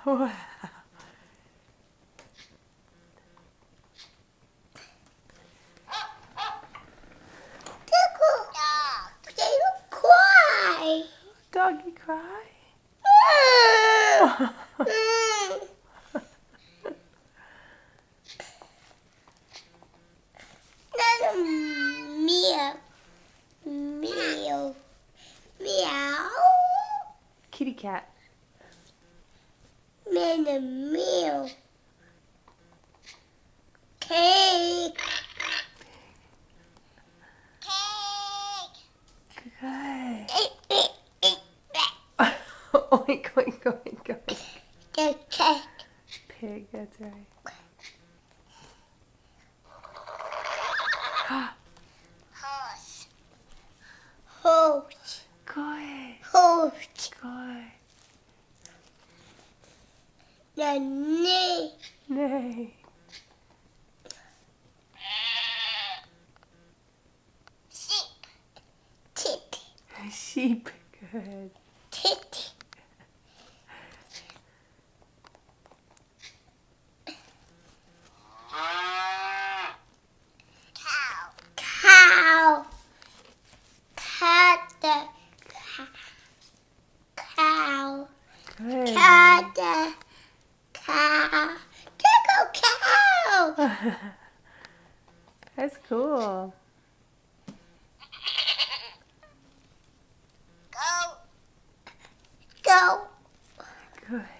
Wow. They don't cry. Doggy cry? Meow. Meow. Meow. Kitty cat. Meow. Cake. Good. Cake. Oink, oink, oink, oink. The cake. Pig, that's right. Horse. Horse. Good. Horse. Good. The knee. Nay. Sheep. Tit. Sheep. Good. Tit. Cow. Cat. Cow. Good. Cat. Cow. Go cow. That's cool. Go. Good.